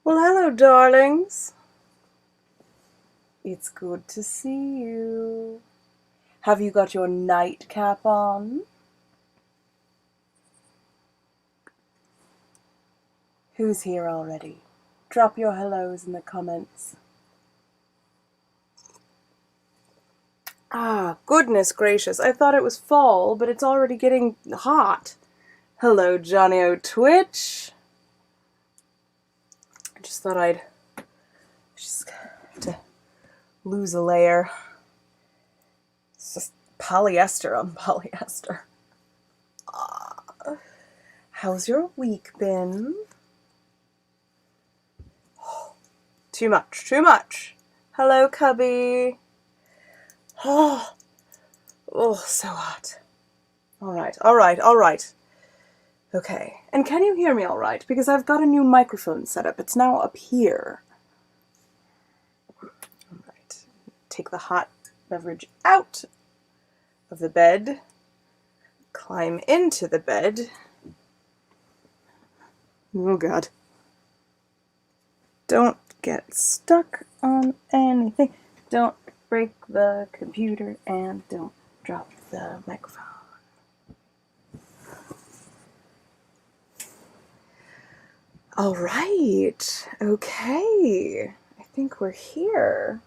Well, hello, darlings. It's good to see you. Have you got your nightcap on? Who's here already? Drop your hellos in the comments. Ah, goodness gracious. I thought it was fall, but it's already getting hot. Hello, Johnny O Twitch. I just thought I'd just have to lose a layer. It's just polyester on polyester. How's your week been? Too much. Hello, Cubby. Oh, so hot. All right. Okay, and can you hear me all right? Because I've got a new microphone set up. It's now up here. All right, take the hot beverage out of the bed, climb into the bed. Oh, God. Don't get stuck on anything. Don't break the computer and don't drop the microphone. All right. Okay. I think we're here.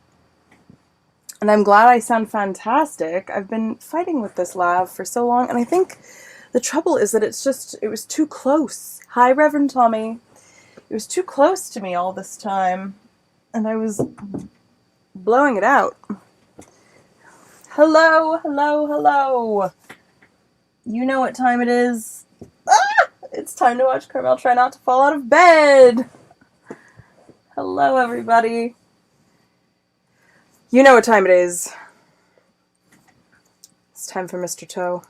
And I'm glad I sound fantastic. I've been fighting with this lav for so long, and I think the trouble is that it was too close. Hi, Reverend Tommy. It was too close to me all this time, and I was blowing it out. Hello. You know what time it is. It's time to watch Carmel try not to fall out of bed. Hello, everybody. You know what time it is. It's time for Mr. Toe.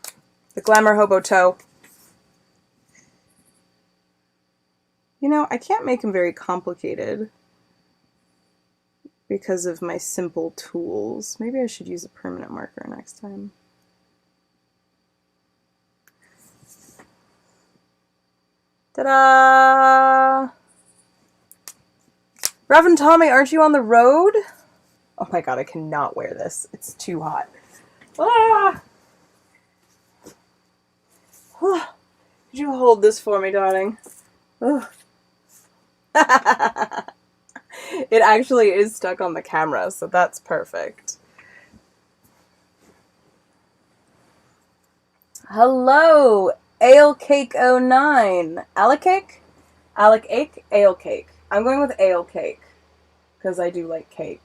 The GlamourHobo Toe. You know, I can't make him very complicated because of my simple tools. Maybe I should use a permanent marker next time. Ta-da! Reverend Tommy, aren't you on the road? Oh my god, I cannot wear this. It's too hot. Ah! Could you hold this for me, darling? It actually is stuck on the camera, so that's perfect. Hello, AleCake09. Alec-cake? Alec-cake? Ale-cake. I'm going with ale-cake, because I do like cake.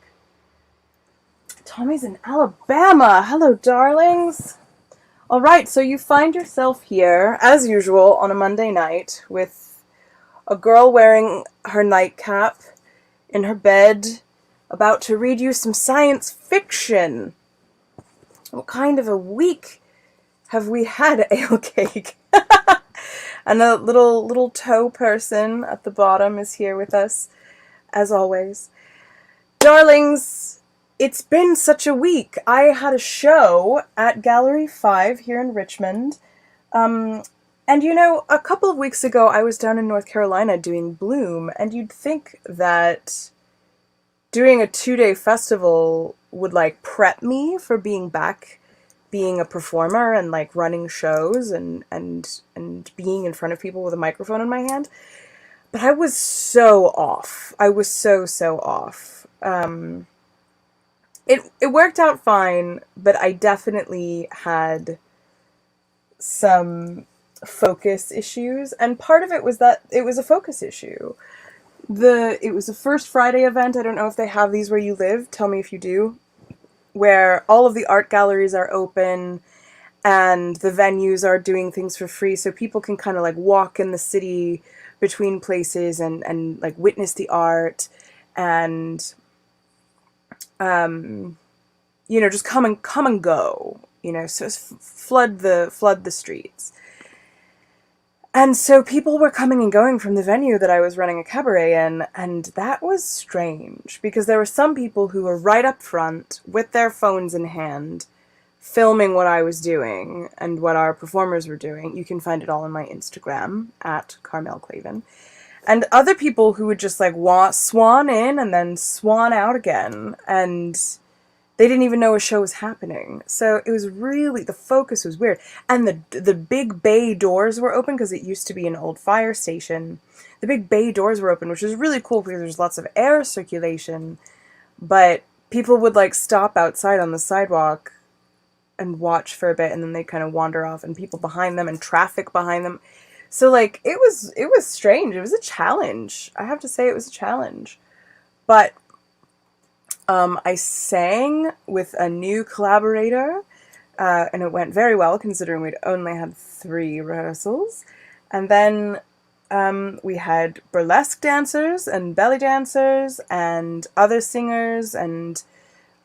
Tommy's in Alabama. Hello, darlings. All right, so you find yourself here, as usual, on a Monday night with a girl wearing her nightcap in her bed, about to read you some science fiction. What kind of a week have we had, Ale Cake? And the little toe person at the bottom is here with us, as always. Darlings, it's been such a week. I had a show at Gallery 5 here in Richmond. And you know, a couple of weeks ago I was down in North Carolina doing Bloom, and you'd think that doing a 2-day festival would, like, prep me for being back, being a performer and, like, running shows and being in front of people with a microphone in my hand. But I was so off. I was so off. It worked out fine, but I definitely had some focus issues, and part of it was that it was a focus issue. It was a First Friday event. I don't know if they have these where you live. Tell me if you do. Where all of the art galleries are open and the venues are doing things for free, so people can kind of like walk in the city between places and like witness the art and you know, just come and go, you know, so flood the streets. And so people were coming and going from the venue that I was running a cabaret in, and that was strange, because there were some people who were right up front with their phones in hand, filming what I was doing and what our performers were doing. You can find it all on my Instagram, at Carmel Clavin. And other people who would just like swan in and then swan out again, and they didn't even know a show was happening. So it was really, the focus was weird. And the big bay doors were open because it used to be an old fire station. The big bay doors were open, which was really cool because there's lots of air circulation. But people would like stop outside on the sidewalk and watch for a bit, and then they kind of wander off, and people behind them and traffic behind them. So like it was strange. It was a challenge. I have to say it was a challenge. But I sang with a new collaborator, and it went very well considering we'd only had 3 rehearsals. And then we had burlesque dancers and belly dancers and other singers, and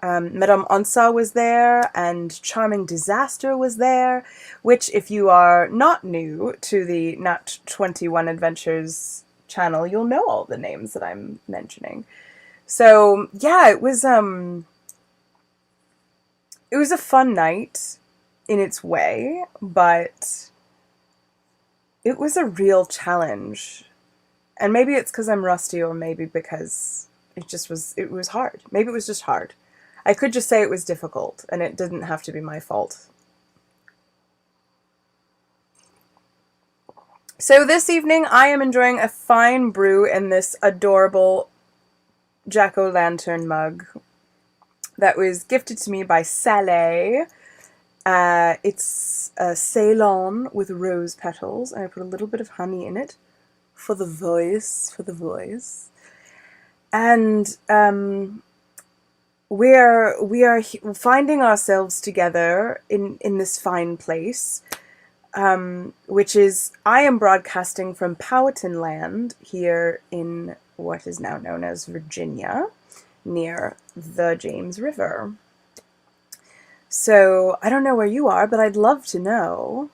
Madame Onsa was there, and Charming Disaster was there, which if you are not new to the Nat 21 Adventures channel, you'll know all the names that I'm mentioning. So yeah, it was a fun night in its way, but it was a real challenge. And maybe it's because I'm rusty, or maybe because it was hard. Maybe it was just hard. I could just say it was difficult, and it didn't have to be my fault. So this evening I am enjoying a fine brew in this adorable jack-o'-lantern mug that was gifted to me by Saleh. It's a Ceylon with rose petals, and I put a little bit of honey in it for the voice, And we are finding ourselves together in this fine place, which is, I am broadcasting from Powhatan Land here in what is now known as Virginia, near the James River. So I don't know where you are, but I'd love to know.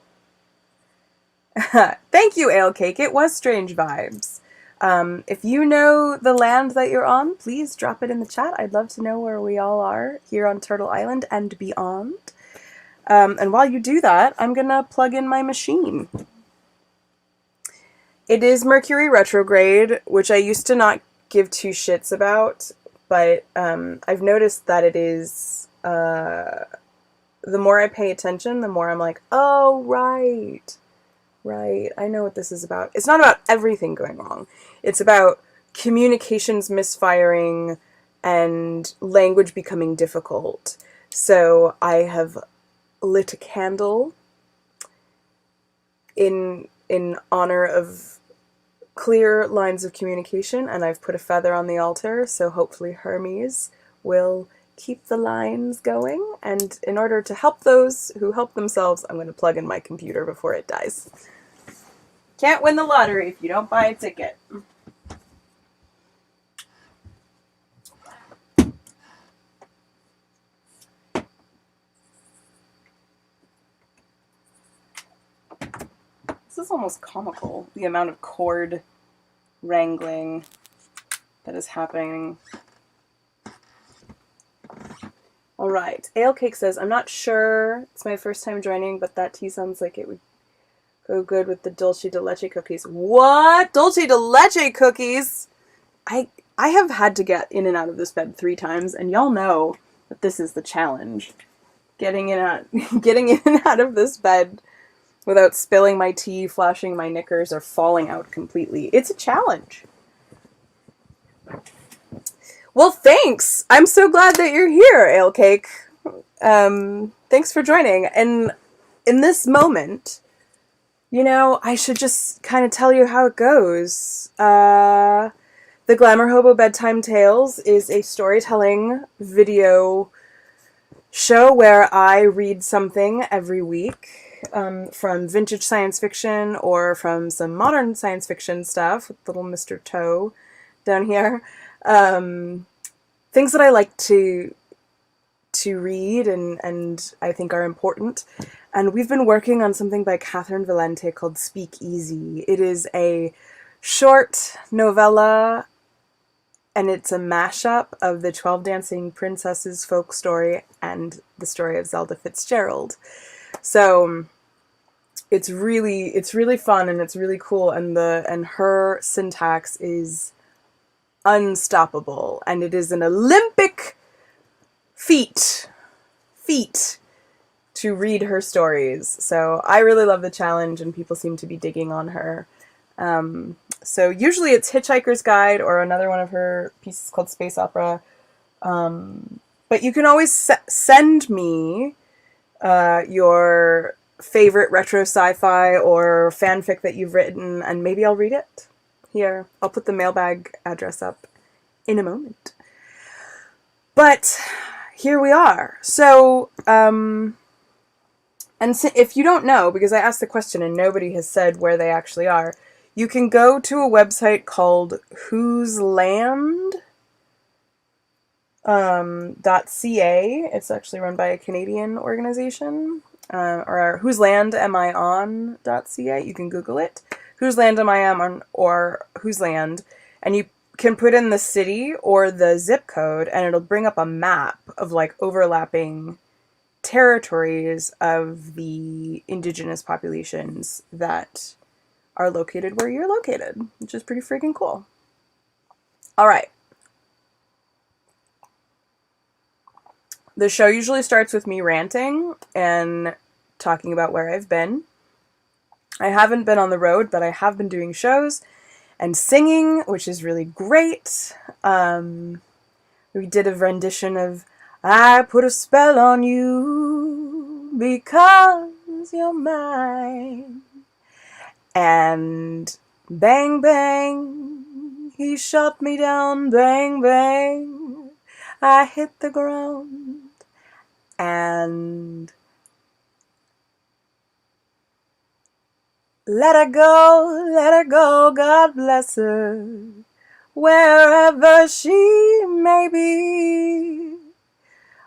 Thank you, Ale Cake. It was strange vibes. If you know the land that you're on, please drop it in the chat. I'd love to know where we all are here on Turtle Island and beyond. And while you do that, I'm gonna plug in my machine. It is Mercury retrograde, which I used to not give 2 shits about, but I've noticed that it is, the more I pay attention, the more I'm like, oh, right, I know what this is about. It's not about everything going wrong. It's about communications misfiring and language becoming difficult. So I have lit a candle in honor of clear lines of communication, and I've put a feather on the altar, so hopefully Hermes will keep the lines going. And in order to help those who help themselves, I'm going to plug in my computer before it dies. Can't win the lottery if you don't buy a ticket. This is almost comical, the amount of cord wrangling that is happening. Alright, Ale Cake says, I'm not sure, it's my first time joining, but that tea sounds like it would go good with the dulce de leche cookies. What? Dulce de leche cookies? I have had to get in and out of this bed 3 times, and y'all know that this is the challenge. Getting in and out of this bed without spilling my tea, flashing my knickers, or falling out completely. It's a challenge. Well, thanks! I'm so glad that you're here, Ale Cake. Thanks for joining. And in this moment, you know, I should just kind of tell you how it goes. The GlamourHobo Bedtime Tales is a storytelling video show where I read something every week. From vintage science fiction or from some modern science fiction stuff with little Mr. Toe down here. Things that I like to read and I think are important. And we've been working on something by Catherynne Valente called Speak Easy. It is a short novella, and it's a mashup of the 12 Dancing Princesses folk story and the story of Zelda Fitzgerald. So it's really fun and it's really cool, and her syntax is unstoppable, and it is an Olympic feat to read her stories. So I really love the challenge, and people seem to be digging on her. So usually it's Hitchhiker's Guide or another one of her pieces called Space Opera. But you can always send me your favorite retro sci-fi or fanfic that you've written, and maybe I'll read it here. I'll put the mailbag address up in a moment. But here we are. So, and if you don't know, because I asked the question and nobody has said where they actually are, you can go to a website called whoseland.ca. It's actually run by a Canadian organization, or Whose Land Am I On.ca. You can Google it. Whose Land Am I On, or Whose Land, and you can put in the city or the zip code, and it'll bring up a map of like overlapping territories of the indigenous populations that are located where you're located, which is pretty freaking cool. All right. The show usually starts with me ranting and talking about where I've been. I haven't been on the road, but I have been doing shows and singing, which is really great. We did a rendition of I Put a Spell on You Because You're Mine. And bang, bang, he shot me down, bang, bang, I hit the ground. And let her go, God bless her, wherever she may be.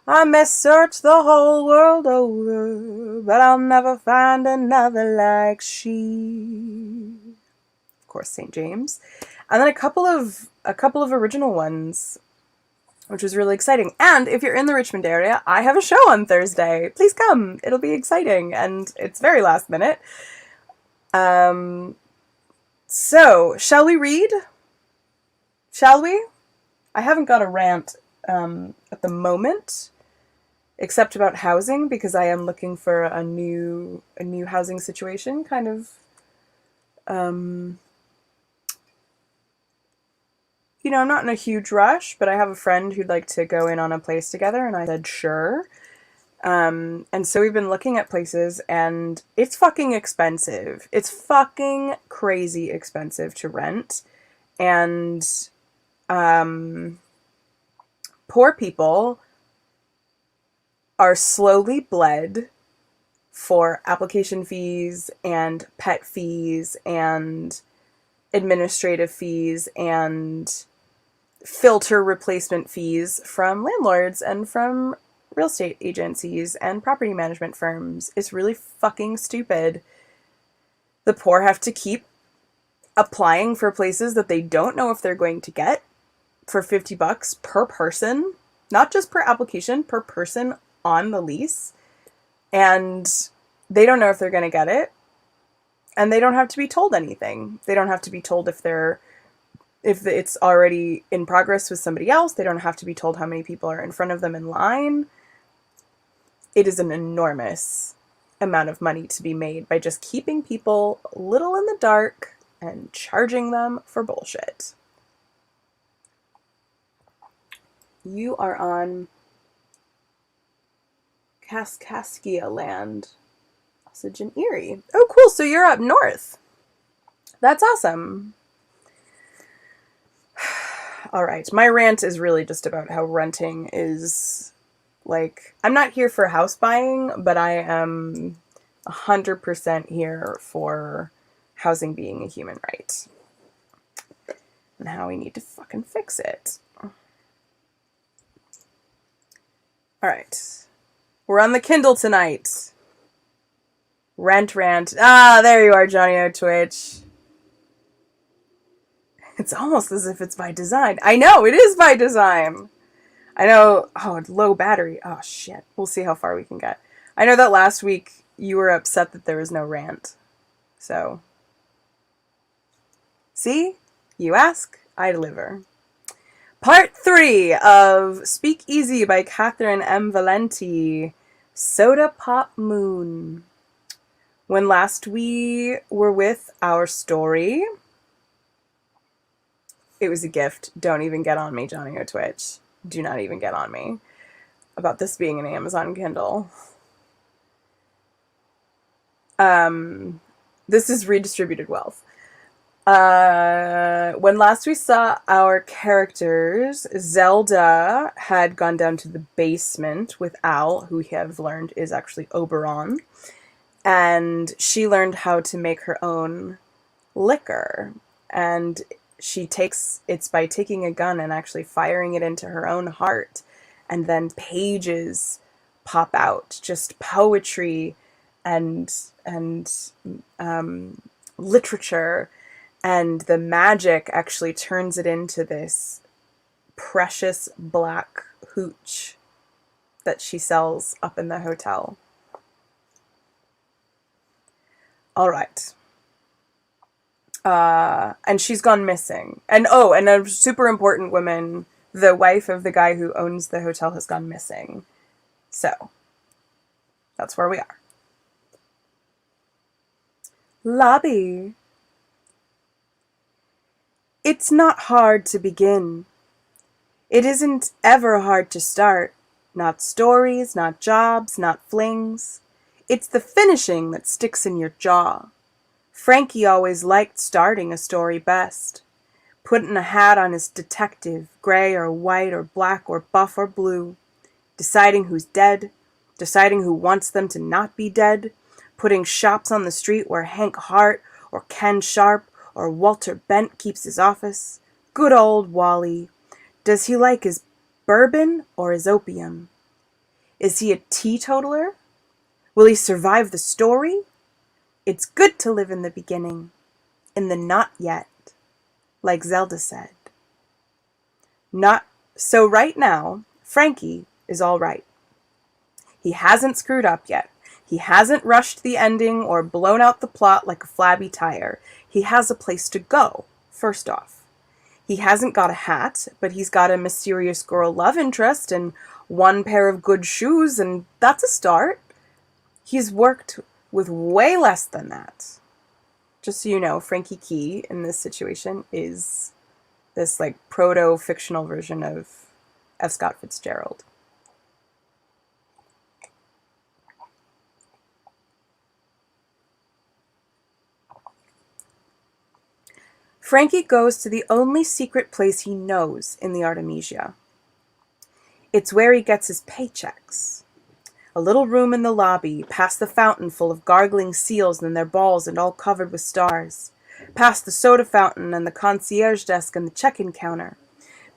I may search the whole world over, but I'll never find another like she. Of course, St. James. And then a couple of original ones, which was really exciting. And if you're in the Richmond area, I have a show on Thursday. Please come. It'll be exciting, and it's very last minute. So, shall we read? Shall we? I haven't got a rant at the moment, except about housing, because I am looking for a new housing situation, kind of, I'm not in a huge rush, but I have a friend who'd like to go in on a place together, and I said, sure. And so we've been looking at places, and it's fucking expensive. It's fucking crazy expensive to rent, and, poor people are slowly bled for application fees and pet fees and administrative fees and filter replacement fees from landlords and from real estate agencies and property management firms. It's really fucking stupid. The poor have to keep applying for places that they don't know if they're going to get for $50 per person, not just per application, per person on the lease, and they don't know if they're going to get it, and they don't have to be told anything. They don't have to be told if it's already in progress with somebody else. They don't have to be told how many people are in front of them in line. It is an enormous amount of money to be made by just keeping people a little in the dark and charging them for bullshit. You are on Kaskaskia land, Osage and Erie. Oh, cool. So you're up north. That's awesome. All right. My rant is really just about how renting is, like, I'm not here for house buying, but I am 100% here for housing being a human right. And how we need to fucking fix it. All right. We're on the Kindle tonight. Rant. Ah, there you are, Johnny O Twitch. It's almost as if it's by design. I know, it is by design. I know, low battery. Oh, shit. We'll see how far we can get. I know that last week you were upset that there was no rant. So, see? You ask, I deliver. Part 3 of Speak Easy by Catherynne M. Valente. Soda Pop Moon. When last we were with our story, it was a gift. Don't even get on me, Johnny O'Twitch. Do not even get on me about this being an Amazon Kindle. This is redistributed wealth. When last we saw our characters, Zelda had gone down to the basement with Al, who we have learned is actually Oberon, and she learned how to make her own liquor. And it's by taking a gun and actually firing it into her own heart, and then pages pop out, just poetry and literature, and the magic actually turns it into this precious black hooch that she sells up in the hotel. All right. And she's gone missing. And a super important woman, the wife of the guy who owns the hotel, has gone missing. So, that's where we are. Lobby. It's not hard to begin. It isn't ever hard to start. Not stories, not jobs, not flings. It's the finishing that sticks in your jaw. Frankie always liked starting a story best. Putting a hat on his detective, gray or white or black or buff or blue. Deciding who's dead. Deciding who wants them to not be dead. Putting shops on the street where Hank Hart or Ken Sharp or Walter Bent keeps his office. Good old Wally. Does he like his bourbon or his opium? Is he a teetotaler? Will he survive the story? It's good to live in the beginning, in the not yet, like Zelda said. So right now, Frankie is all right. He hasn't screwed up yet. He hasn't rushed the ending or blown out the plot like a flabby tire. He has a place to go, first off. He hasn't got a hat, but he's got a mysterious girl love interest and one pair of good shoes, and that's a start. He's worked with way less than that. Just so you know, Frankie Key in this situation is this like proto-fictional version of F. Scott Fitzgerald. Frankie goes to the only secret place he knows in the Artemisia. It's where he gets his paychecks. A little room in the lobby, past the fountain full of gargling seals and their balls and all covered with stars. Past the soda fountain and the concierge desk and the check-in counter.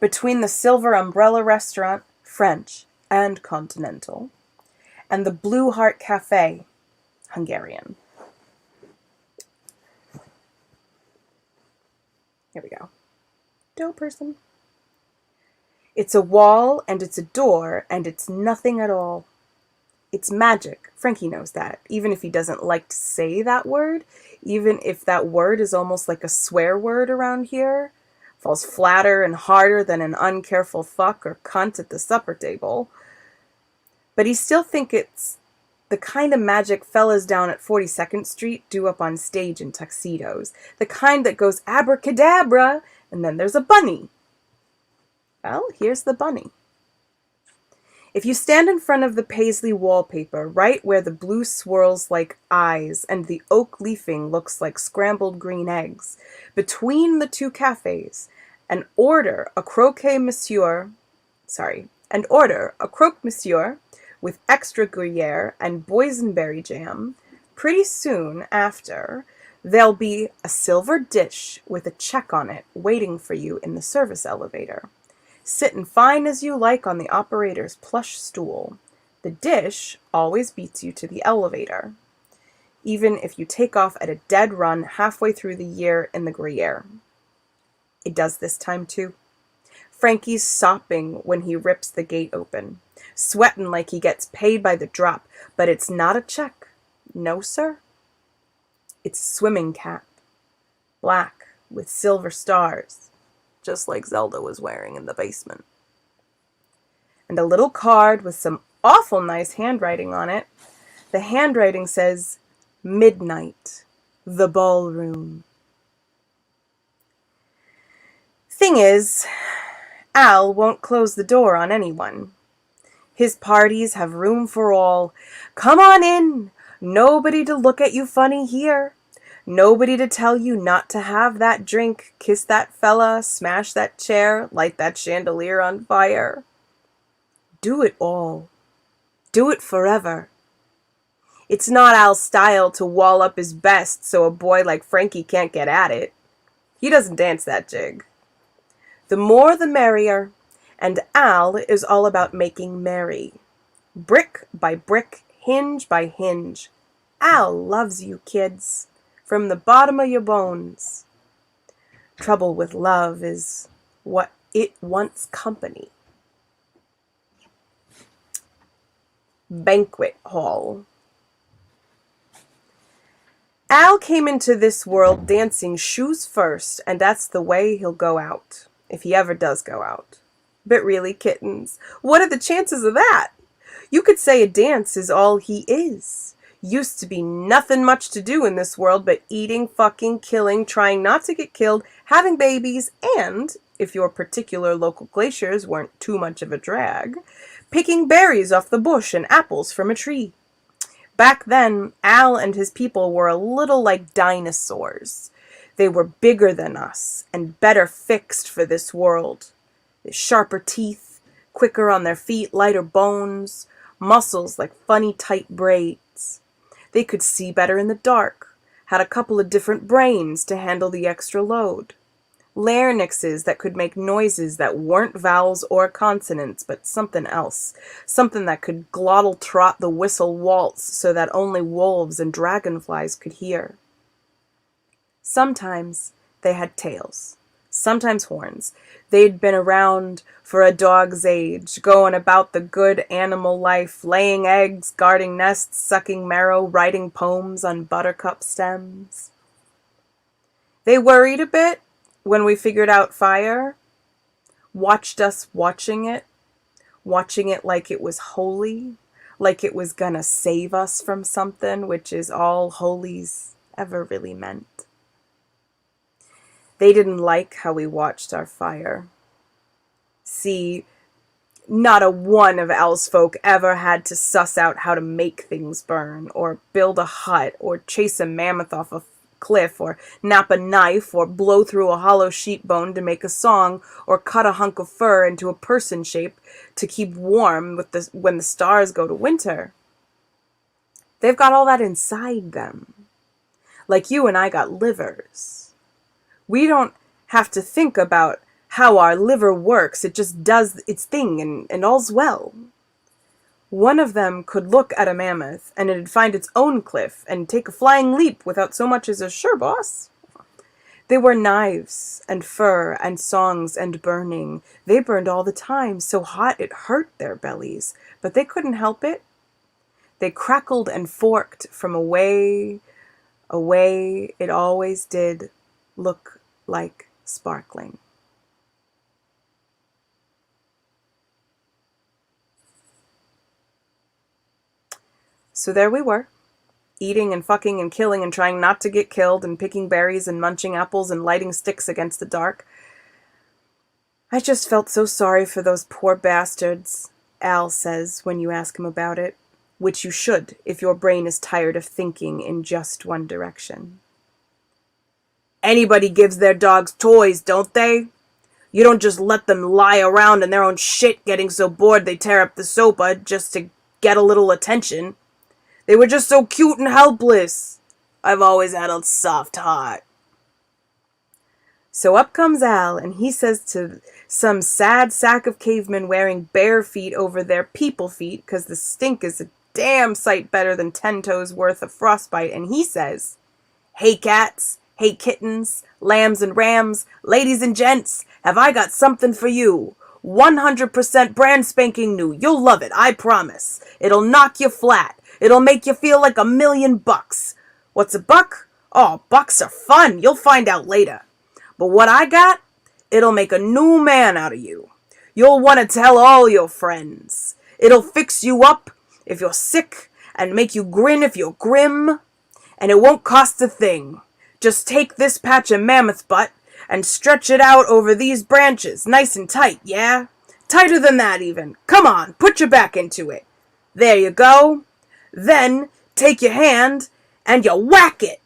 Between the Silver Umbrella restaurant, French and continental, and the Blue Heart Cafe, Hungarian. Here we go. Dough person. It's a wall, and it's a door, and it's nothing at all. It's magic. Frankie knows that, even if he doesn't like to say that word, even if that word is almost like a swear word around here, falls flatter and harder than an uncareful fuck or cunt at the supper table. But he still thinks it's the kind of magic fellas down at 42nd Street do up on stage in tuxedos. The kind that goes abracadabra, and then there's a bunny. Well, here's the bunny. If you stand in front of the paisley wallpaper, right where the blue swirls like eyes and the oak leafing looks like scrambled green eggs, between the two cafes, and order a croque monsieur with extra Gruyere and boysenberry jam, pretty soon after, there'll be a silver dish with a check on it waiting for you in the service elevator. Sitting fine as you like on the operator's plush stool. The dish always beats you to the elevator, even if you take off at a dead run halfway through the year in the Gruyere. It does this time too. Frankie's sopping when he rips the gate open, sweating like he gets paid by the drop, but it's not a check. No, sir. It's a swimming cap, black with silver stars, just like Zelda was wearing in the basement. And a little card with some awful nice handwriting on it. The handwriting says, "Midnight, the ballroom." Thing is, Al won't close the door on anyone. His parties have room for all. Come on in. Nobody to look at you funny here. Nobody to tell you not to have that drink, kiss that fella, smash that chair, light that chandelier on fire. Do it all. Do it forever. It's not Al's style to wall up his best so a boy like Frankie can't get at it. He doesn't dance that jig. The more the merrier, and Al is all about making merry. Brick by brick, hinge by hinge. Al loves you, kids, from the bottom of your bones. Trouble with love is what it wants company. Banquet hall. Al came into this world dancing shoes first, and that's the way he'll go out, if he ever does go out. But really, kittens, what are the chances of that? You could say a dance is all he is. Used to be nothing much to do in this world but eating, fucking, killing, trying not to get killed, having babies, and, if your particular local glaciers weren't too much of a drag, picking berries off the bush and apples from a tree. Back then, Al and his people were a little like dinosaurs. They were bigger than us and better fixed for this world. Sharper teeth, quicker on their feet, lighter bones, muscles like funny tight braids. They could see better in the dark, had a couple of different brains to handle the extra load. Larynxes that could make noises that weren't vowels or consonants, but something else. Something that could glottal trot the whistle waltz so that only wolves and dragonflies could hear. Sometimes they had tails, sometimes horns. They'd been around for a dog's age, going about the good animal life, laying eggs, guarding nests, sucking marrow, writing poems on buttercup stems. They worried a bit when we figured out fire, watched us watching it like it was holy, like it was gonna save us from something, which is all holies ever really meant. They didn't like how we watched our fire. See, not a one of Al's folk ever had to suss out how to make things burn, or build a hut, or chase a mammoth off a cliff, or nap a knife, or blow through a hollow sheep bone to make a song, or cut a hunk of fur into a person shape to keep warm when the stars go to winter. They've got all that inside them. Like you and I got livers. We don't have to think about how our liver works. It just does its thing and all's well. One of them could look at a mammoth, and it'd find its own cliff and take a flying leap without so much as a "sure, boss." They were knives and fur and songs and burning. They burned all the time, so hot it hurt their bellies, but they couldn't help it. They crackled and forked from away it always did look like sparkling. So there we were, eating and fucking and killing and trying not to get killed and picking berries and munching apples and lighting sticks against the dark. I just felt so sorry for those poor bastards, Al says when you ask him about it, which you should if your brain is tired of thinking in just one direction. Anybody gives their dogs toys, don't they? You don't just let them lie around in their own shit getting so bored they tear up the sofa just to get a little attention. They were just so cute and helpless. I've always had a soft heart. So up comes Al, and he says to some sad sack of cavemen wearing bare feet over their people feet, because the stink is a damn sight better than 10 toes worth of frostbite, and he says, "Hey cats, hey kittens, lambs and rams, ladies and gents, have I got something for you. 100% brand spanking new. You'll love it, I promise. It'll knock you flat. It'll make you feel like $1,000,000. What's a buck? Oh, bucks are fun. You'll find out later. But what I got, it'll make a new man out of you. You'll want to tell all your friends. It'll fix you up if you're sick and make you grin if you're grim. And it won't cost a thing. Just take this patch of mammoth butt and stretch it out over these branches, nice and tight, yeah? Tighter than that even. Come on, put your back into it. There you go. Then take your hand and you whack it.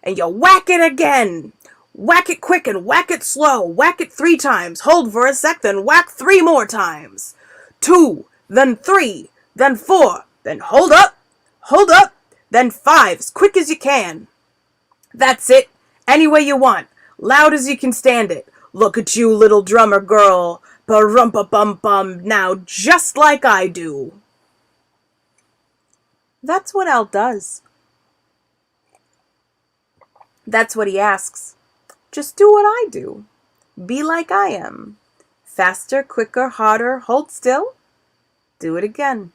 And you whack it again. Whack it quick and whack it slow. Whack it 3 times. Hold for a sec, then whack 3 more times. 2, then 3, then 4, then hold up, then 5, as quick as you can. That's it. Any way you want. Loud as you can stand it. Look at you, little drummer girl. Ba-rum-pa-bum-bum. Now, just like I do. That's what Al does. That's what he asks. Just do what I do. Be like I am. Faster, quicker, harder. Hold still. Do it again.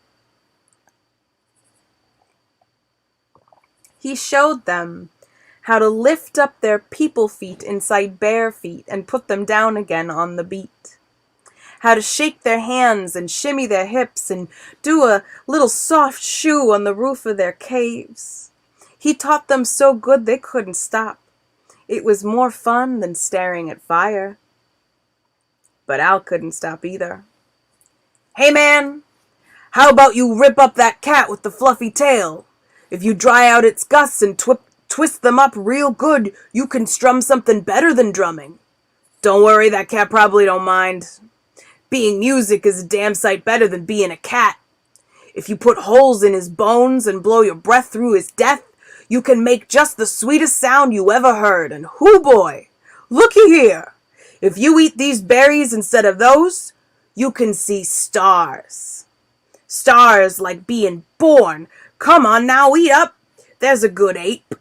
He showed them how to lift up their people feet inside bare feet and put them down again on the beat. How to shake their hands and shimmy their hips and do a little soft shoe on the roof of their caves. He taught them so good they couldn't stop. It was more fun than staring at fire. But Al couldn't stop either. Hey man, how about you rip up that cat with the fluffy tail? If you dry out its guts and twist them up real good, you can strum something better than drumming. Don't worry, that cat probably don't mind. Being music is a damn sight better than being a cat. If you put holes in his bones and blow your breath through his death, you can make just the sweetest sound you ever heard. And hoo boy, looky here. If you eat these berries instead of those, you can see stars. Stars like being born. Come on now, eat up. There's a good ape.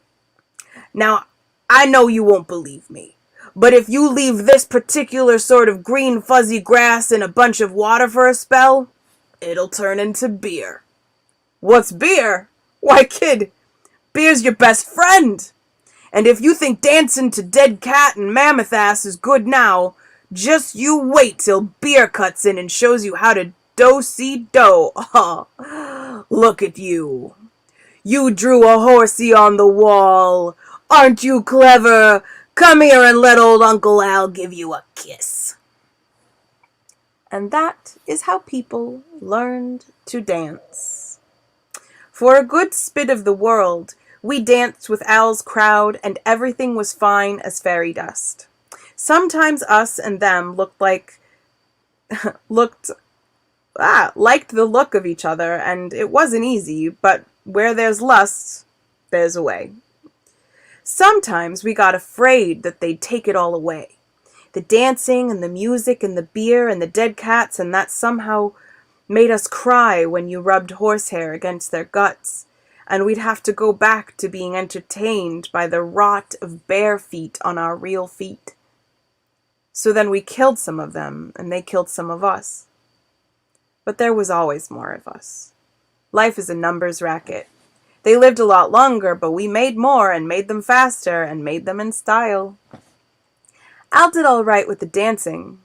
Now, I know you won't believe me, but if you leave this particular sort of green fuzzy grass in a bunch of water for a spell, it'll turn into beer. What's beer? Why, kid, beer's your best friend. And if you think dancing to dead cat and mammoth ass is good now, just you wait till beer cuts in and shows you how to do-si-do. Oh, look at you. You drew a horsey on the wall. Aren't you clever? Come here and let old Uncle Al give you a kiss. And that is how people learned to dance. For a good spit of the world, we danced with Al's crowd and everything was fine as fairy dust. Sometimes us and them liked the look of each other, and it wasn't easy, but where there's lust, there's a way. Sometimes we got afraid that they'd take it all away. The dancing and the music and the beer and the dead cats, and that somehow made us cry when you rubbed horsehair against their guts, and we'd have to go back to being entertained by the rot of bare feet on our real feet. So then we killed some of them, and they killed some of us. But there was always more of us. Life is a numbers racket. They lived a lot longer, but we made more and made them faster and made them in style. Al did all right with the dancing.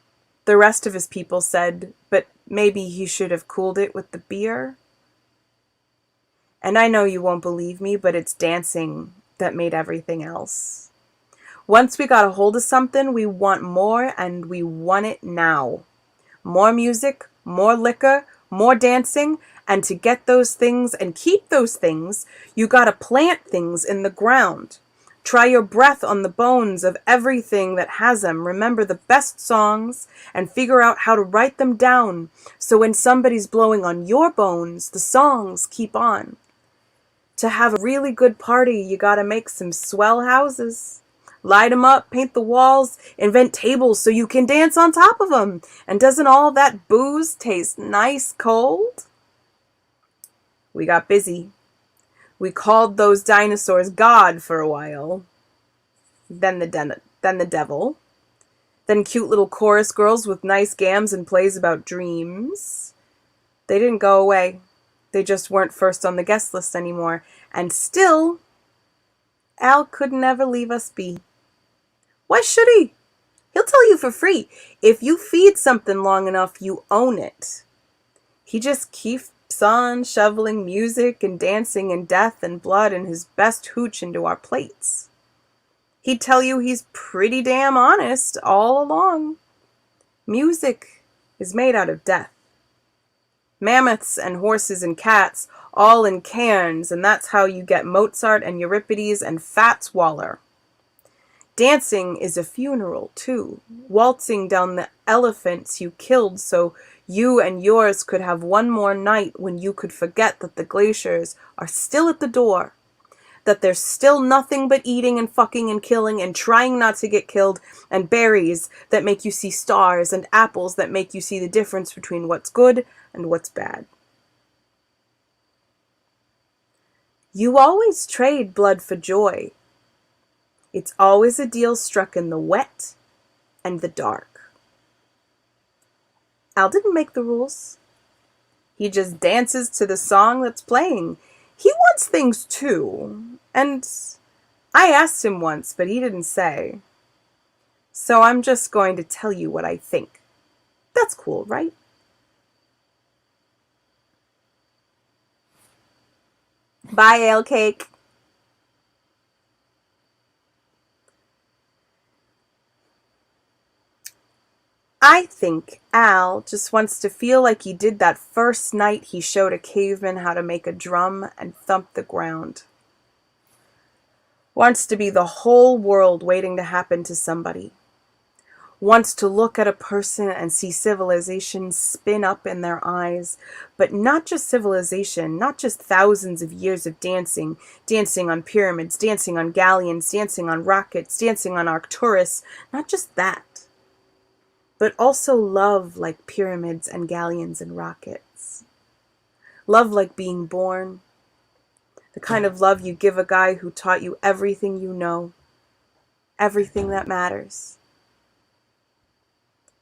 The rest of his people said, but maybe he should have cooled it with the beer. And I know you won't believe me, but it's dancing that made everything else. Once we got a hold of something, we want more, and we want it now. More music, more liquor, more dancing, and to get those things and keep those things, you gotta plant things in the ground. Try your breath on the bones of everything that has them. Remember the best songs and figure out how to write them down so when somebody's blowing on your bones, the songs keep on. To have a really good party, you gotta make some swell houses. Light them up, paint the walls, invent tables so you can dance on top of them. And doesn't all that booze taste nice cold? We got busy. We called those dinosaurs God for a while. Then the devil. Then cute little chorus girls with nice gams and plays about dreams. They didn't go away. They just weren't first on the guest list anymore. And still, Al could never leave us be. Why should he? He'll tell you for free. If you feed something long enough, you own it. He just keeps on shoveling music and dancing and death and blood and his best hooch into our plates. He'd tell you he's pretty damn honest all along. Music is made out of death. Mammoths and horses and cats, all in cairns, and that's how you get Mozart and Euripides and Fats Waller. Dancing is a funeral, too, waltzing down the elephants you killed so you and yours could have one more night when you could forget that the glaciers are still at the door, that there's still nothing but eating and fucking and killing and trying not to get killed, and berries that make you see stars and apples that make you see the difference between what's good and what's bad. You always trade blood for joy. It's always a deal struck in the wet and the dark. Al didn't make the rules. He just dances to the song that's playing. He wants things too. And I asked him once, but he didn't say. So I'm just going to tell you what I think. That's cool, right? Bye, ale cake. I think Al just wants to feel like he did that first night he showed a caveman how to make a drum and thump the ground. Wants to be the whole world waiting to happen to somebody. Wants to look at a person and see civilization spin up in their eyes, but not just civilization, not just thousands of years of dancing, dancing on pyramids, dancing on galleons, dancing on rockets, dancing on Arcturus, not just that, but also love like pyramids and galleons and rockets. Love like being born, the kind of love you give a guy who taught you everything you know, everything that matters.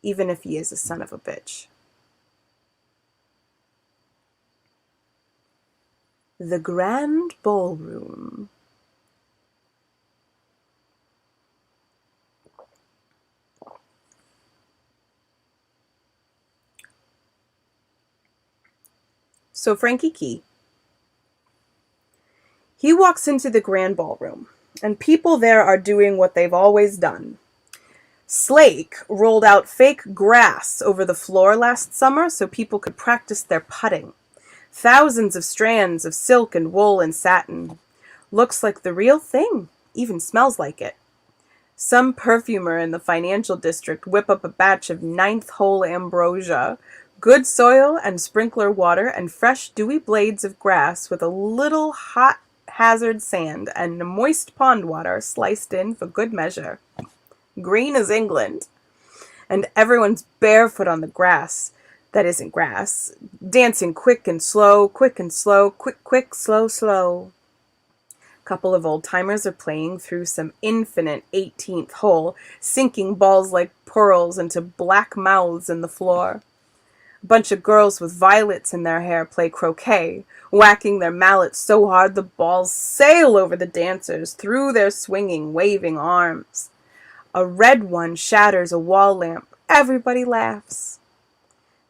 Even if he is a son of a bitch. The Grand Ballroom. So Frankie Key. He walks into the Grand Ballroom, and people there are doing what they've always done. Slake rolled out fake grass over the floor last summer so people could practice their putting. Thousands of strands of silk and wool and satin. Looks like the real thing, even smells like it. Some perfumer in the financial district whip up a batch of ninth hole ambrosia, good soil and sprinkler water and fresh dewy blades of grass with a little hot hazard sand and moist pond water sliced in for good measure. Green as England, and everyone's barefoot on the grass that isn't grass, dancing quick and slow, quick, slow, slow. A couple of old-timers are playing through some infinite 18th hole, sinking balls like pearls into black mouths in the floor. A bunch of girls with violets in their hair play croquet, whacking their mallets so hard the balls sail over the dancers through their swinging, waving arms. A red one shatters a wall lamp. Everybody laughs.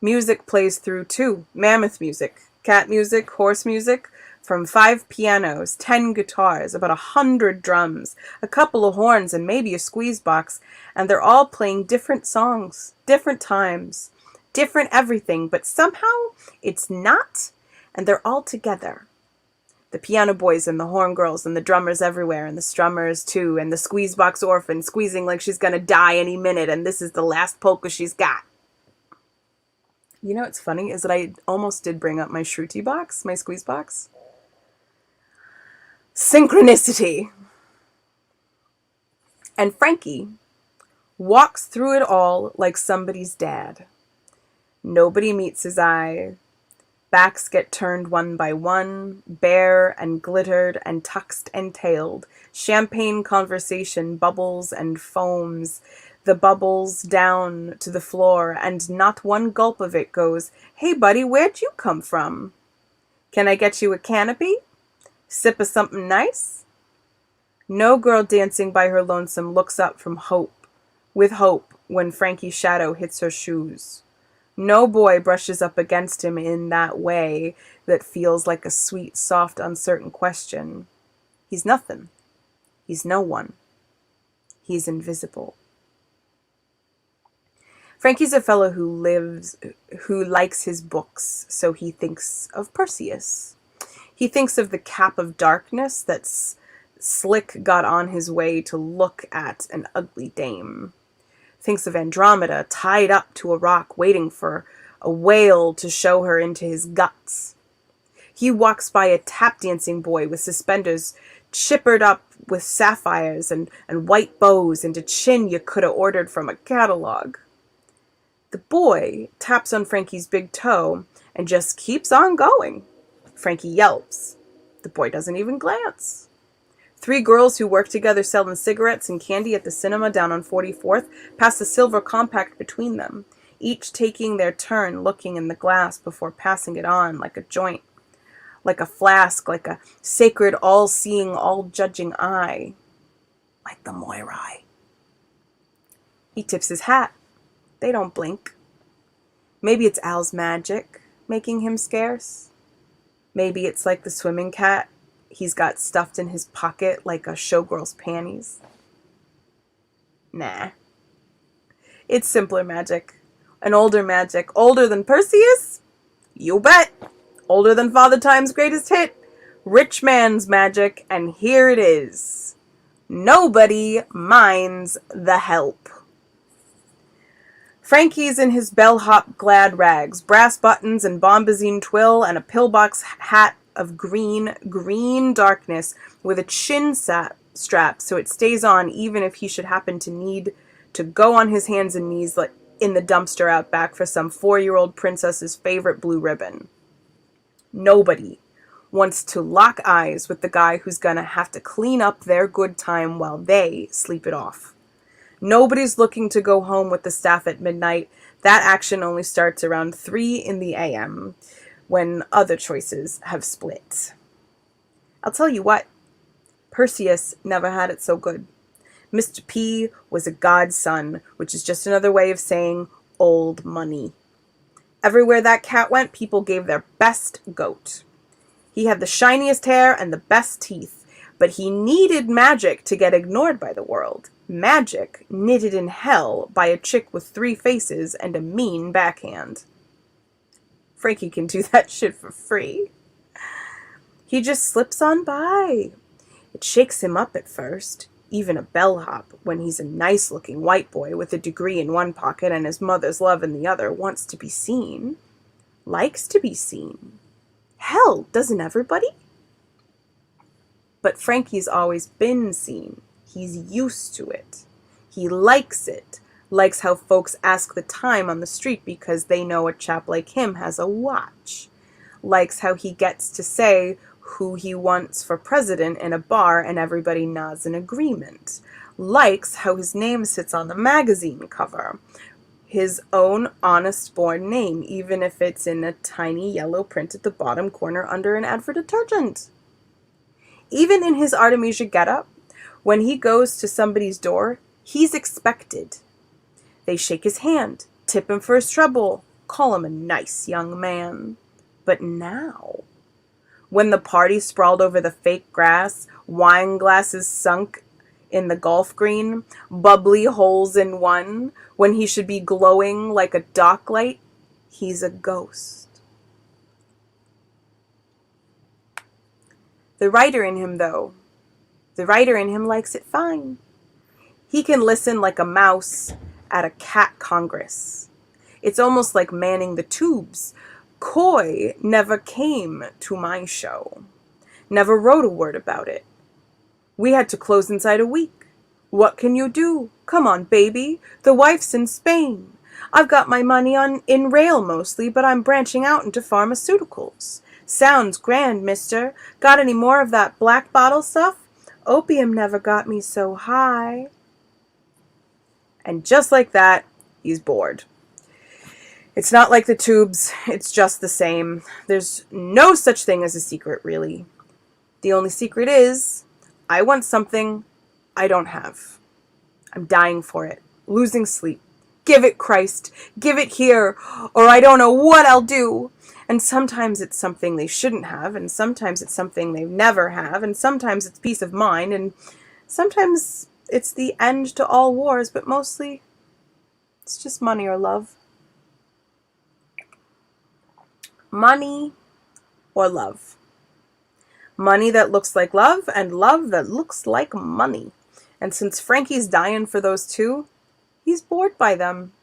Music plays through too. Mammoth music, cat music, horse music, from 5 pianos, 10 guitars, about 100 drums, a couple of horns, and maybe a squeeze box, and they're all playing different songs, different times, different everything, but somehow it's not, and they're all together. The piano boys and the horn girls and the drummers everywhere and the strummers too and the squeeze box orphan squeezing like she's gonna die any minute and this is the last polka she's got. You know what's funny is that I almost did bring up my shruti box, my squeeze box. Synchronicity. And Frankie walks through it all like somebody's dad. Nobody meets his eye. Backs get turned one by one, bare and glittered and tuxed and tailed. Champagne conversation bubbles and foams, the bubbles down to the floor, and not one gulp of it goes, "Hey buddy, where'd you come from?" Can I get you a canopy? Sip of something nice? No girl dancing by her lonesome looks up with hope when Frankie's shadow hits her shoes. No boy brushes up against him in that way that feels like a sweet, soft, uncertain question. He's nothing. He's no one. He's invisible. Frankie's a fellow who likes his books, so he thinks of Perseus. He thinks of the cap of darkness that's Slick got on his way to look at an ugly dame. Thinks of Andromeda tied up to a rock waiting for a whale to show her into his guts. He walks by a tap dancing boy with suspenders chippered up with sapphires and white bows and a chin you could have ordered from a catalog. The boy taps on Frankie's big toe and just keeps on going. Frankie yelps. The boy doesn't even glance. 3 girls who work together selling cigarettes and candy at the cinema down on 44th pass a silver compact between them, each taking their turn looking in the glass before passing it on like a joint, like a flask, like a sacred all-seeing, all-judging eye, like the Moirai. He tips his hat. They don't blink. Maybe it's Al's magic making him scarce. Maybe it's like the swimming cat he's got stuffed in his pocket like a showgirl's panties. Nah. It's simpler magic. An older magic. Older than Perseus? You bet. Older than Father Time's greatest hit. Rich man's magic, and here it is. Nobody minds the help. Frankie's in his bellhop glad rags, brass buttons and bombazine twill, and a pillbox hat of green darkness with a chin strap so it stays on even if he should happen to need to go on his hands and knees like in the dumpster out back for some 4-year-old princess's favorite blue ribbon. Nobody wants to lock eyes with the guy who's gonna have to clean up their good time while they sleep it off. Nobody's looking to go home with the staff at midnight. That action only starts around 3 a.m. when other choices have split. I'll tell you what, Perseus never had it so good. Mr. P was a godson, which is just another way of saying old money. Everywhere that cat went, people gave their best goat. He had the shiniest hair and the best teeth, but he needed magic to get ignored by the world. Magic knitted in hell by a chick with 3 faces and a mean backhand. Frankie can do that shit for free. He just slips on by. It shakes him up at first, even a bellhop, when he's a nice-looking white boy with a degree in one pocket and his mother's love in the other, wants to be seen, likes to be seen. Hell, doesn't everybody? But Frankie's always been seen. He's used to it. He likes it. Likes how folks ask the time on the street because they know a chap like him has a watch. Likes how he gets to say who he wants for president in a bar and everybody nods in agreement. Likes how his name sits on the magazine cover. His own honest-born name, even if it's in a tiny yellow print at the bottom corner under an ad for detergent. Even in his Artemisia getup, when he goes to somebody's door, he's expected. They shake his hand, tip him for his trouble, call him a nice young man. But now, when the party sprawled over the fake grass, wine glasses sunk in the golf green, bubbly holes in one, when he should be glowing like a dock light, he's a ghost. The writer in him, though, the writer in him likes it fine. He can listen like a mouse at a cat congress. It's almost like manning the tubes. Coy never came to my show. Never wrote a word about it. We had to close inside a week. What can you do? Come on, baby. The wife's in Spain. I've got my money in rail mostly, but I'm branching out into pharmaceuticals. Sounds grand, mister. Got any more of that black bottle stuff? Opium never got me so high. And just like that, he's bored. It's not like the tubes, it's just the same. There's no such thing as a secret, really. The only secret is, I want something I don't have. I'm dying for it, losing sleep. Give it, Christ, give it here, or I don't know what I'll do. And sometimes it's something they shouldn't have, and sometimes it's something they never have, and sometimes it's peace of mind, and sometimes it's the end to all wars, but mostly it's just money or love. Money or love. Money that looks like love, and love that looks like money. And since Frankie's dying for those two, he's bored by them.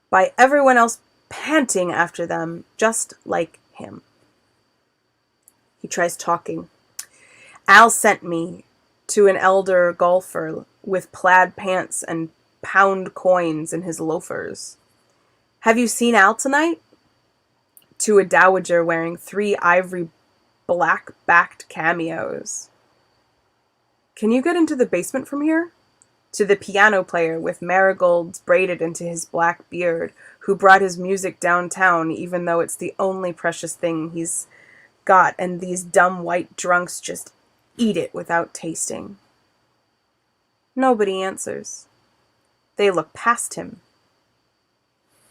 By everyone else panting after them, just like him. He tries talking. Al sent me to an elder golfer with plaid pants and pound coins in his loafers. Have you seen Al tonight? To a dowager wearing 3 ivory black-backed cameos. Can you get into the basement from here? To the piano player with marigolds braided into his black beard, who brought his music downtown even though it's the only precious thing he's got, and these dumb white drunks just eat it without tasting. Nobody answers. They look past him.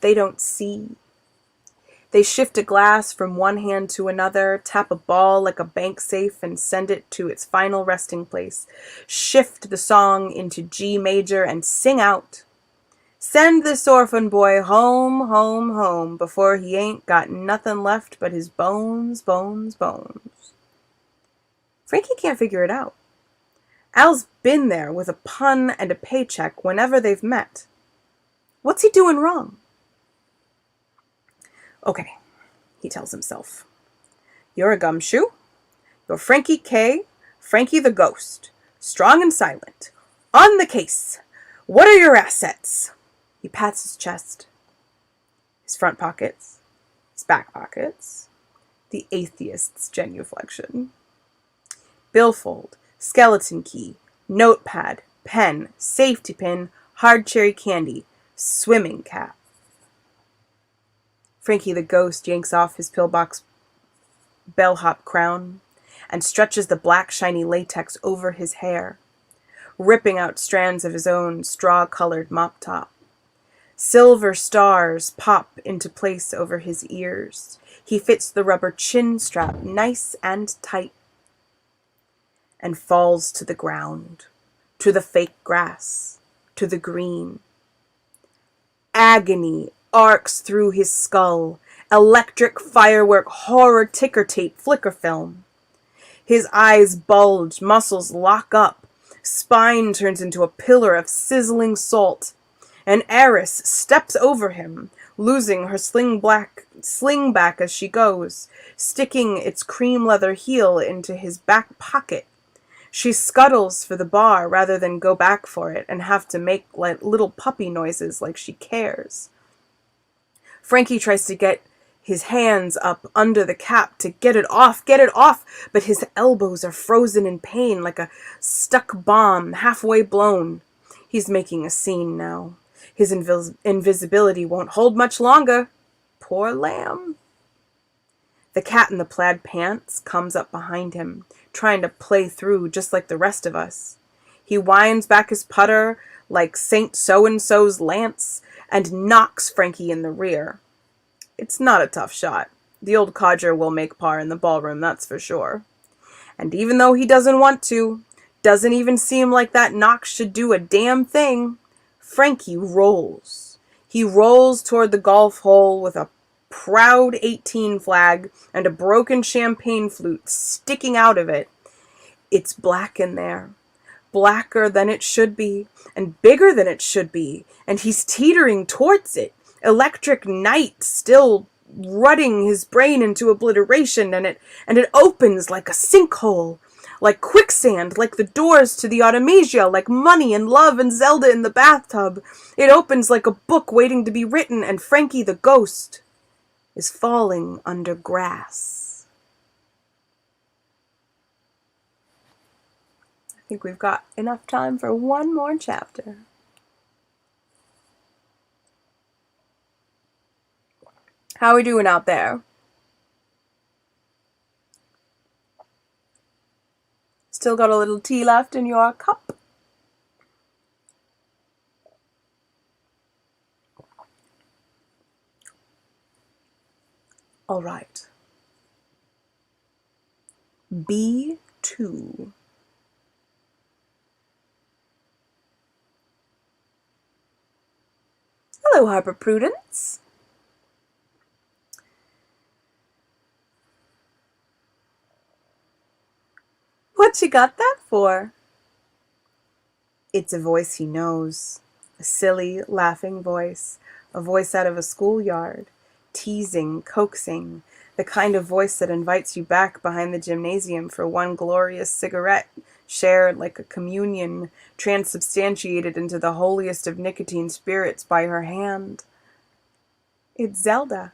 They don't see. They shift a glass from one hand to another, tap a ball like a bank safe and send it to its final resting place, shift the song into G major and sing out, "Send this orphan boy home, home, home, before he ain't got nothing left but his bones, bones, bones." Frankie can't figure it out. Al's been there with a pun and a paycheck whenever they've met. What's he doing wrong? Okay, he tells himself. You're a gumshoe. You're Frankie K., Frankie the Ghost. Strong and silent. On the case. What are your assets? He pats his chest. His front pockets. His back pockets. The atheist's genuflection. Billfold. Skeleton key. Notepad. Pen. Safety pin. Hard cherry candy. Swimming cap. Frankie the Ghost yanks off his pillbox bellhop crown and stretches the black shiny latex over his hair, ripping out strands of his own straw-colored mop top. Silver stars pop into place over his ears. He fits the rubber chin strap nice and tight and falls to the ground, to the fake grass, to the green. Agony arcs through his skull, electric firework horror ticker tape flicker film. His eyes bulge, muscles lock up, spine turns into a pillar of sizzling salt. An heiress steps over him, losing her sling back as she goes, sticking its cream leather heel into his back pocket. She scuttles for the bar rather than go back for it and have to make little puppy noises like she cares. Frankie tries to get his hands up under the cap to get it off, but his elbows are frozen in pain like a stuck bomb halfway blown. He's making a scene now. His invisibility won't hold much longer. Poor lamb. The cat in the plaid pants comes up behind him, trying to play through just like the rest of us. He winds back his putter like Saint So-and-so's lance and knocks Frankie in the rear. It's not a tough shot. The old codger will make par in the ballroom, that's for sure. And even though he doesn't want to, doesn't even seem like that knock should do a damn thing, Frankie rolls. He rolls toward the golf hole with a proud 18 flag and a broken champagne flute sticking out of it. It's black in there. Blacker than it should be, and bigger than it should be, and he's teetering towards it. Electric night still rutting his brain into obliteration, and it opens like a sinkhole, like quicksand, like the doors to the Automasia, like money and love and Zelda in the bathtub. It opens like a book waiting to be written, and Frankie the Ghost is falling under grass. I think we've got enough time for one more chapter. How we doing out there? Still got a little tea left in your cup? All right. B2. Hello, Harper Prudence. What you got that for? It's a voice he knows. A silly, laughing voice. A voice out of a schoolyard. Teasing, coaxing. The kind of voice that invites you back behind the gymnasium for one glorious cigarette, shared like a communion, transubstantiated into the holiest of nicotine spirits by her hand. It's Zelda.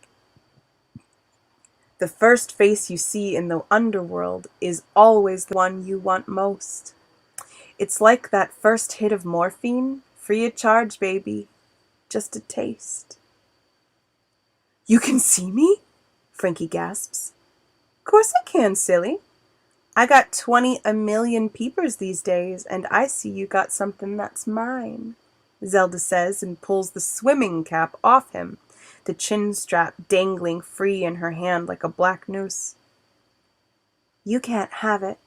The first face you see in the underworld is always the one you want most. It's like that first hit of morphine, free of charge, baby. Just a taste. You can see me? Frankie gasps. Course I can, silly. I got 20 a million peepers these days, and I see you got something that's mine, Zelda says and pulls the swimming cap off him, the chin strap dangling free in her hand like a black noose. You can't have it.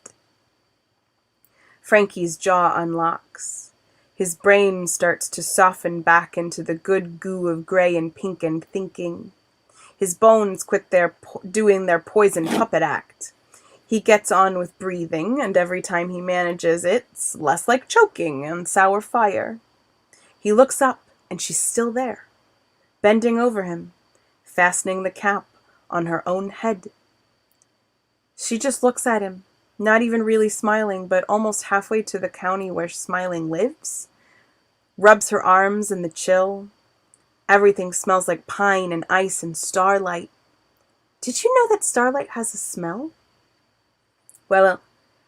Frankie's jaw unlocks. His brain starts to soften back into the good goo of gray and pink and thinking. His bones quit doing their poison puppet act. He gets on with breathing, and every time he manages it's less like choking and sour fire. He looks up, and she's still there, bending over him, fastening the cap on her own head. She just looks at him, not even really smiling, but almost halfway to the county where smiling lives, rubs her arms in the chill. Everything smells like pine and ice and starlight. Did you know that starlight has a smell? Well,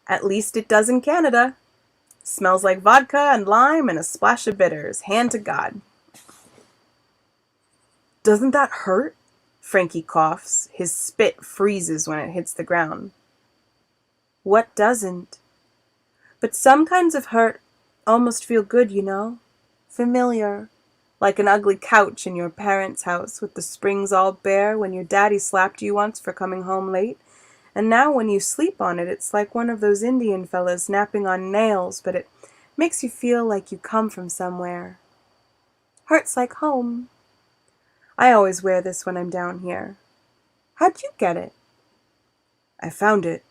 at least it does in Canada. Smells like vodka and lime and a splash of bitters. Hand to God. Doesn't that hurt? Frankie coughs. His spit freezes when it hits the ground. What doesn't? But some kinds of hurt almost feel good, you know? Familiar. Like an ugly couch in your parents' house with the springs all bare when your daddy slapped you once for coming home late. And now when you sleep on it, it's like one of those Indian fellas napping on nails, but it makes you feel like you come from somewhere. Hurts like home. I always wear this when I'm down here. How'd you get it? I found it.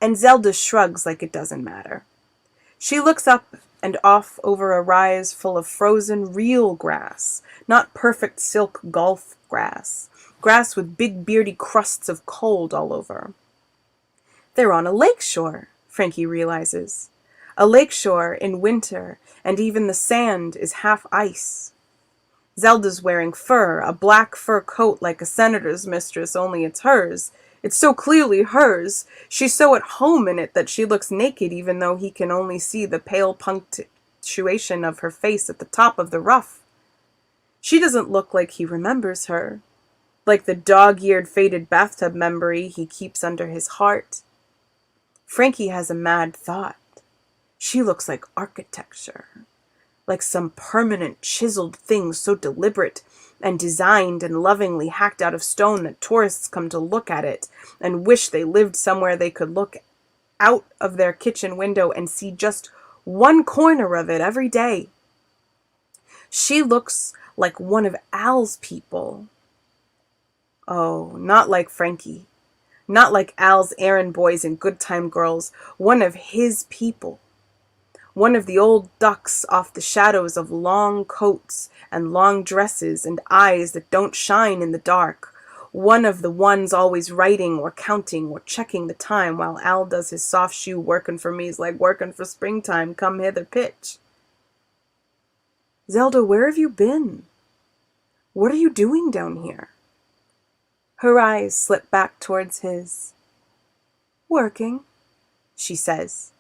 And Zelda shrugs like it doesn't matter. She looks up and off over a rise full of frozen real grass, not perfect silk golf grass. Grass with big beardy crusts of cold all over. They're on a lakeshore, Frankie realizes. A lakeshore in winter, and even the sand is half ice. Zelda's wearing fur, a black fur coat like a senator's mistress, only it's hers. It's so clearly hers. She's so at home in it that she looks naked even though he can only see the pale punctuation of her face at the top of the ruff. She doesn't look like he remembers her. Like the dog-eared faded bathtub memory he keeps under his heart. Frankie has a mad thought. She looks like architecture. Like some permanent chiseled thing so deliberate and designed and lovingly hacked out of stone that tourists come to look at it and wish they lived somewhere they could look out of their kitchen window and see just one corner of it every day. She looks like one of Al's people. Oh, not like Frankie. Not like Al's errand boys and good time girls. One of his people. One of the old ducks off the shadows of long coats and long dresses and eyes that don't shine in the dark. One of the ones always writing or counting or checking the time while Al does his soft shoe working for me's like working for springtime, come hither pitch. Zelda, where have you been? What are you doing down here? Her eyes slip back towards his. Working, she says,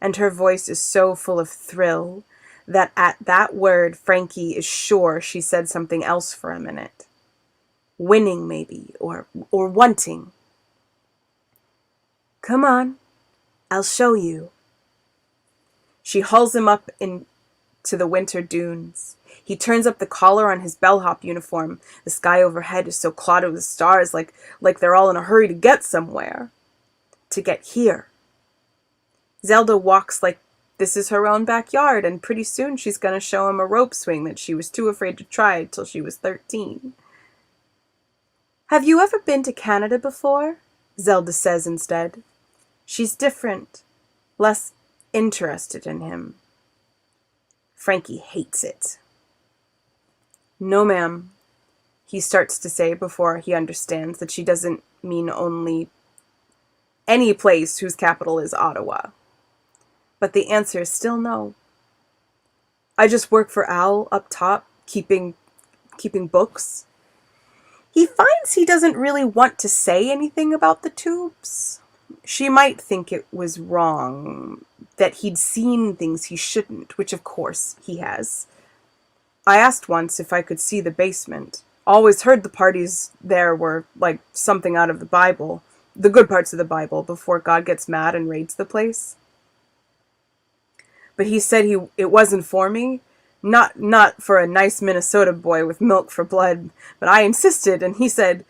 and her voice is so full of thrill that at that word Frankie is sure she said something else for a minute. Winning, maybe, or wanting. Come on, I'll show you. She hauls him up into the winter dunes. He turns up the collar on his bellhop uniform. The sky overhead is so clouded with stars, like they're all in a hurry to get somewhere. To get here. Zelda walks like this is her own backyard, and pretty soon she's going to show him a rope swing that she was too afraid to try till she was 13. Have you ever been to Canada before? Zelda says instead. She's different, less interested in him. Frankie hates it. No, ma'am, he starts to say before he understands that she doesn't mean only any place whose capital is Ottawa. But the answer is still no. I just work for Al up top, keeping books. He finds he doesn't really want to say anything about the tubes. She might think it was wrong, that he'd seen things he shouldn't, which of course he has. I asked once if I could see the basement. Always heard the parties there were like something out of the Bible, the good parts of the Bible, before God gets mad and raids the place. But he said it wasn't for me, not for a nice Minnesota boy with milk for blood. But I insisted, and he said,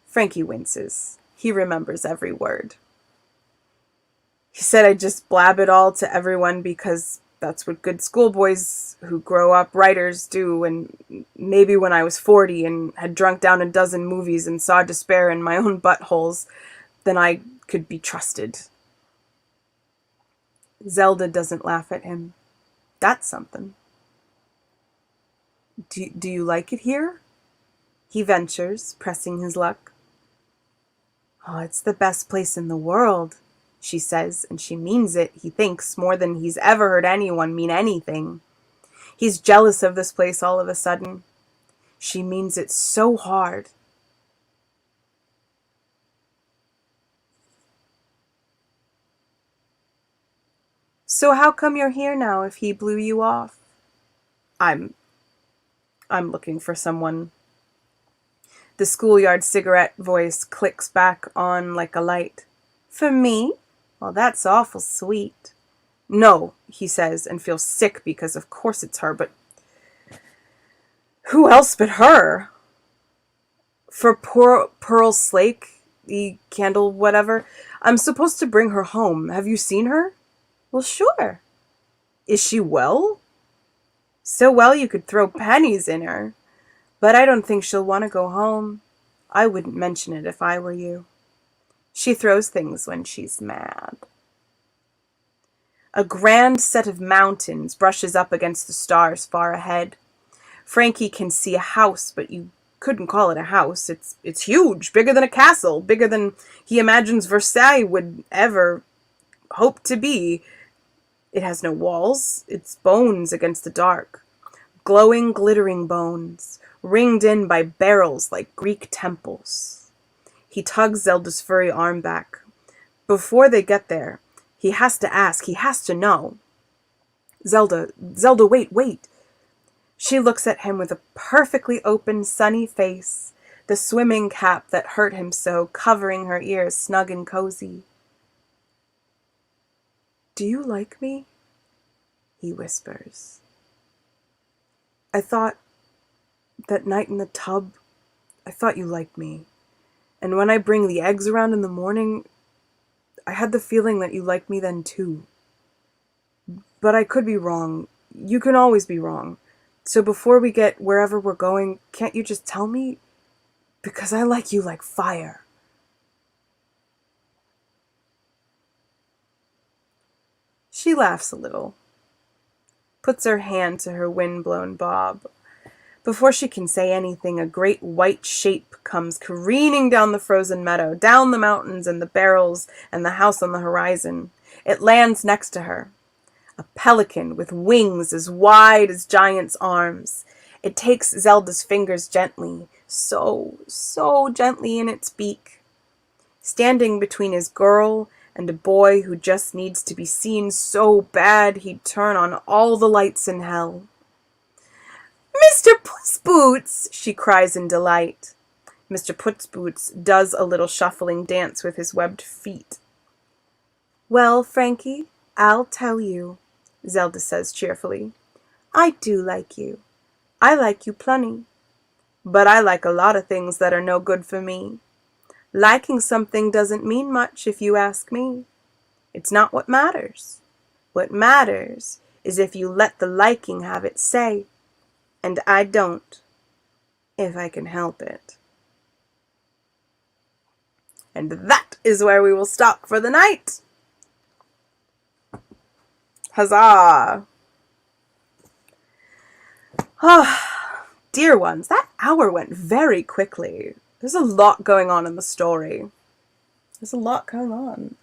Frankie winces. He remembers every word. He said I'd just blab it all to everyone because that's what good schoolboys who grow up writers do, and maybe when I was 40 and had drunk down a dozen movies and saw despair in my own buttholes, then I could be trusted. Zelda doesn't laugh at him. That's something. Do you like it here? He ventures, pressing his luck. Oh, it's the best place in the world, she says, and she means it, he thinks, more than he's ever heard anyone mean anything. He's jealous of this place all of a sudden. She means it so hard. So how come you're here now if he blew you off? I'm looking for someone. The schoolyard cigarette voice clicks back on like a light. For me? Well, that's awful sweet. No, he says, and feels sick because of course it's her, but who else but her? For poor Pearl Slake, the candle whatever, I'm supposed to bring her home. Have you seen her? Well, sure. Is she well? So well you could throw pennies in her. But I don't think she'll want to go home. I wouldn't mention it if I were you. She throws things when she's mad. A grand set of mountains brushes up against the stars far ahead. Frankie can see a house, but you couldn't call it a house. It's huge, bigger than a castle, bigger than he imagines Versailles would ever hope to be. It has no walls. It's bones against the dark. Glowing, glittering bones, ringed in by barrels like Greek temples. He tugs Zelda's furry arm back. Before they get there, he has to ask, he has to know. Zelda, wait. She looks at him with a perfectly open, sunny face, the swimming cap that hurt him so covering her ears snug and cozy. Do you like me? He whispers. I thought, that night in the tub, I thought you liked me. And when I bring the eggs around in the morning, I had the feeling that you liked me then too. But I could be wrong. You can always be wrong. So before we get wherever we're going, can't you just tell me? Because I like you like fire. She laughs a little, puts her hand to her wind-blown bob. Before she can say anything, a great white shape comes careening down the frozen meadow, down the mountains and the barrels and the house on the horizon. It lands next to her. A pelican with wings as wide as giants' arms. It takes Zelda's fingers gently, so gently in its beak. Standing between his girl and a boy who just needs to be seen so bad he'd turn on all the lights in hell. Mr. Puss Boots, she cries in delight. Mr. Putsboots does a little shuffling dance with his webbed feet. Well, Frankie, I'll tell you, Zelda says cheerfully. I do like you. I like you plenty. But I like a lot of things that are no good for me. Liking something doesn't mean much if you ask me. It's not what matters. What matters is if you let the liking have its say. And I don't, if I can help it. And that is where we will stop for the night. Huzzah! Ah, dear ones, that hour went very quickly. There's a lot going on in the story. There's a lot going on.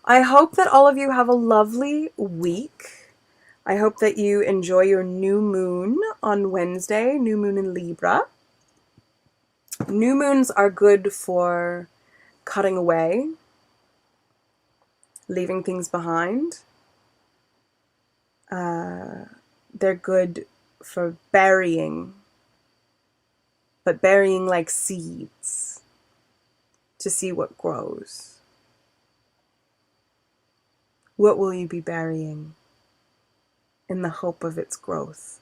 I hope that all of you have a lovely week. I hope that you enjoy your new moon on Wednesday, new moon in Libra. New moons are good for cutting away, leaving things behind. They're good for burying, but burying like seeds to see what grows. What will you be burying in the hope of its growth?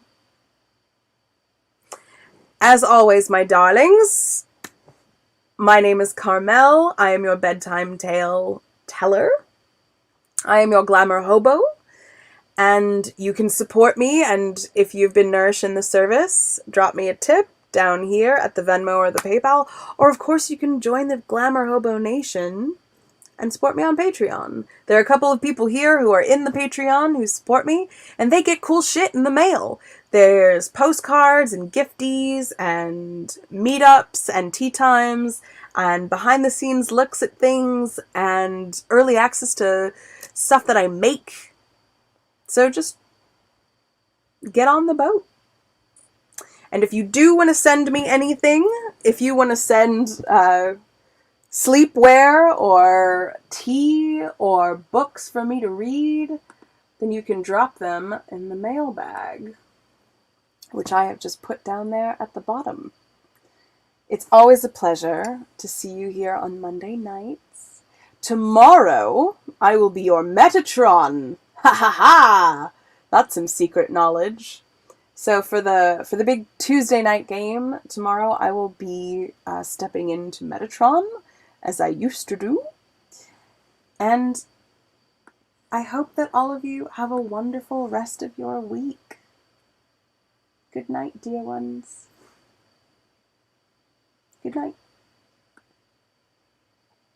As always, my darlings, my name is Carmel. I am your bedtime tale teller. I am your glamour hobo. And you can support me, and if you've been nourished in the service, drop me a tip down here at the Venmo or the PayPal. Or, of course, you can join the Glamour Hobo Nation and support me on Patreon. There are a couple of people here who are in the Patreon who support me, and they get cool shit in the mail. There's postcards and gifties and meetups and tea times and behind-the-scenes looks at things and early access to stuff that I make. So just get on the boat. And if you do want to send me anything, if you want to send sleepwear or tea or books for me to read, then you can drop them in the mailbag, which I have just put down there at the bottom. It's always a pleasure to see you here on Monday nights. Tomorrow, I will be your Metatron. Ha ha ha! That's some secret knowledge. So for the big Tuesday night game tomorrow, I will be stepping into Metatron, as I used to do. And I hope that all of you have a wonderful rest of your week. Good night, dear ones. Good night.